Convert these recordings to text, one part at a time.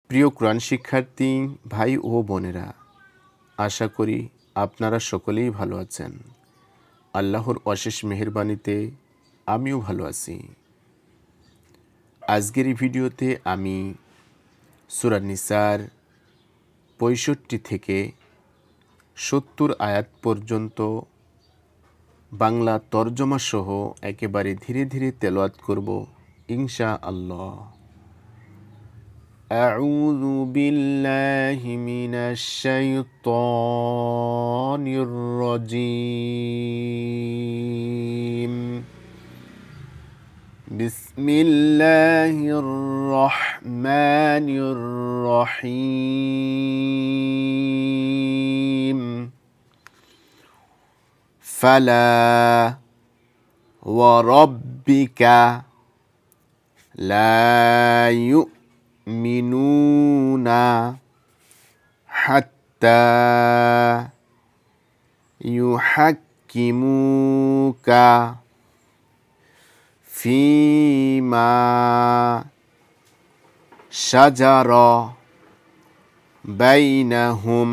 প্রিয় কোরআন শিক্ষার্থী ভাই ও বোনেরা, আশা করি আপনারা সকলেই ভালো আছেন। আল্লাহর অশেষ মেহেরবানিতে আমিও ভালো আছি। আজকের এই ভিডিওতে আমি সূরা নিসার ৬৫ থেকে ৭০ আয়াত পর্যন্ত বাংলা তর্জমা সহ একেবারে ধীরে ধীরে তেলাওয়াত করব ইনশাআল্লাহ। أعوذ بالله من الشيطان الرجيم بسم الله الرحمن الرحيم فلا وربك لا يؤمنون حتى يحكموك فيما شجر بينهم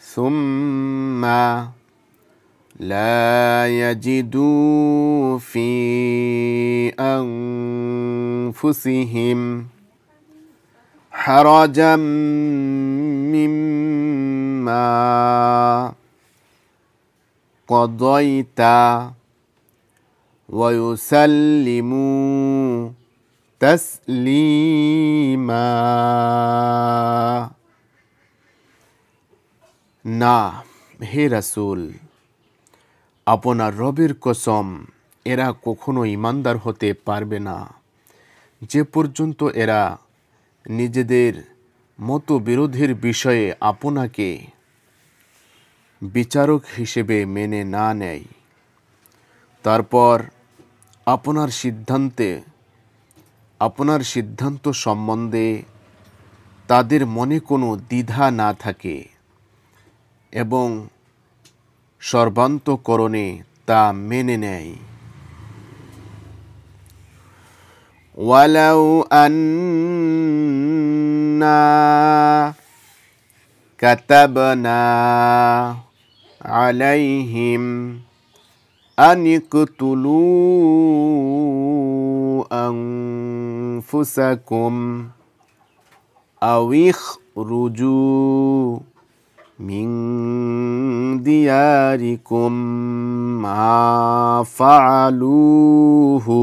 ثم لا يجدوا في أنفسهم حرجا مما قضيت ويسلموا تسليما না হে রাসূল, আপনার রবের কসম, এরা কখনো ঈমানদার হতে পারবে না যে পর্যন্ত এরা নিজেদের মতবিরোধের বিষয়ে আপনাকে বিচারক হিসেবে মেনে না নেয়। তারপর আপনার সিদ্ধান্ত সম্বন্ধে তাদের মনে কোনো দ্বিধা না থাকে এবং সর্বান্তঃকরণে তা মেনে নেয়। ওয়ালাউ আন্না কাতাবনা আলাইহিম আন ইকতুলু আনফুসাকুম আও ইখরুজু মিন দিয়ারিকুম মা ফাআলুহু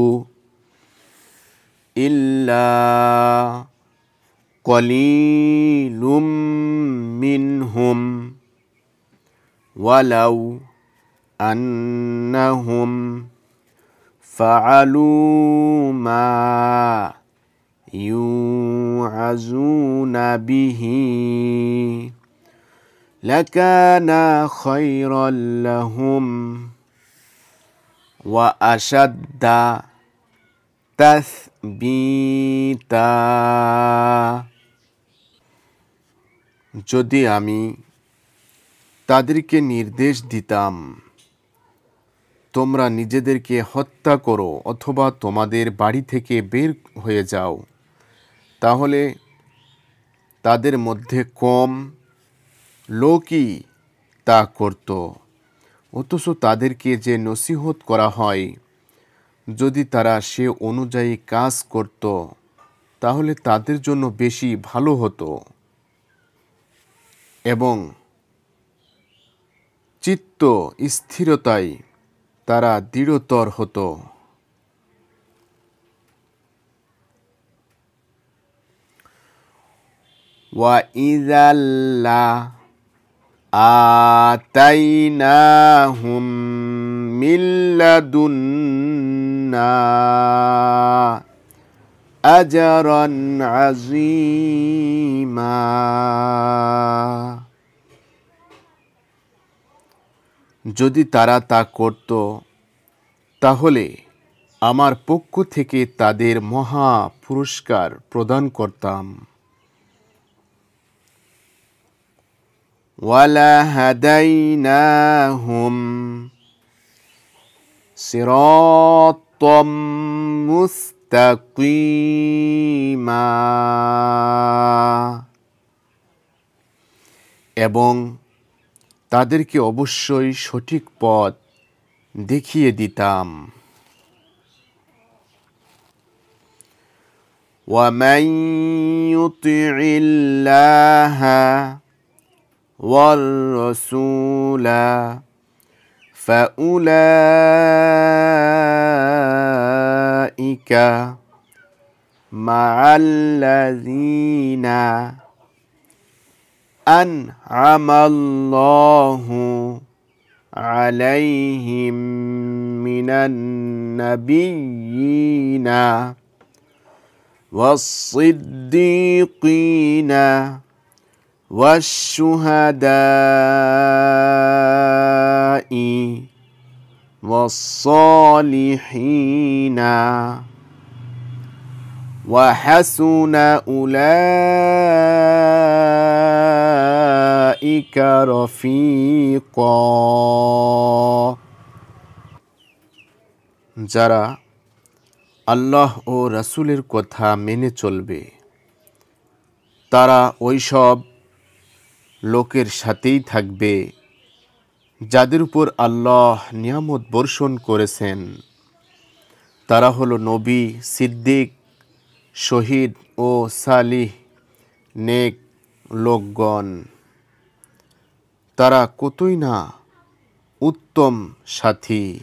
ইল্লা কলিলুম মিনহুম ওয়ালাউ আন্নাহুম ফাআলু মা ইউআযুনা বিহি লাকানা খায়রাল লাহুম ওয়া আশাদ্দা তাসবীতা। যদি আমি তাদেরকে নির্দেশ দিতাম, তোমরা নিজেদেরকে হত্যা করো অথবা তোমাদের বাড়ি থেকে বের হয়ে যাও, তাহলে তাদের মধ্যে কম লোকই তা করত। অথচ তাদেরকে যে নসিহত করা হয়, যদি তারা সে অনুযায়ী কাজ করত তাহলে তাদের জন্য বেশি ভালো হতো এবং চিত্ত স্থিরতায় তারা দৃঢ়তর হতো। ওয়া ইযাল্লা আতাইনাহুম মিন লাদুন্না আজরান আযীমা। যদি তারা তা করত তাহলে আমার পক্ষ থেকে তাদের মহা পুরস্কার প্রদান করতাম। وَلَهَدَيْنَاهُمْ صِرَاطًا মুস্তাকিমা, এবং তাদেরকে অবশ্যই সঠিক পথ দেখিয়ে দিতাম। وَمَن يُطِعِ اللَّهَ وَالرَّسُولَ فَأُولَئِكَ مَعَ الَّذِينَ أَنْعَمَ اللَّهُ عَلَيْهِمْ مِنَ النَّبِيِّينَ وَالصِّدِّيقِينَ وَالشُّهَدَاءِ وَالصَّالِحِينَ وَحَسُنَ أُولَئِكَ رَفِيقًا। যারা আল্লাহ ও রাসূলের কথা মেনে চলবে তারা ওইসব লোকের সাথেই থাকবে যাদের উপর আল্লাহ নিয়ামত বর্ষণ করেছেন। তারা হলো নবী, সিদ্দিক, শহীদ ও সালিহ নেক লোকগণ। তারা কতই না উত্তম সাথী।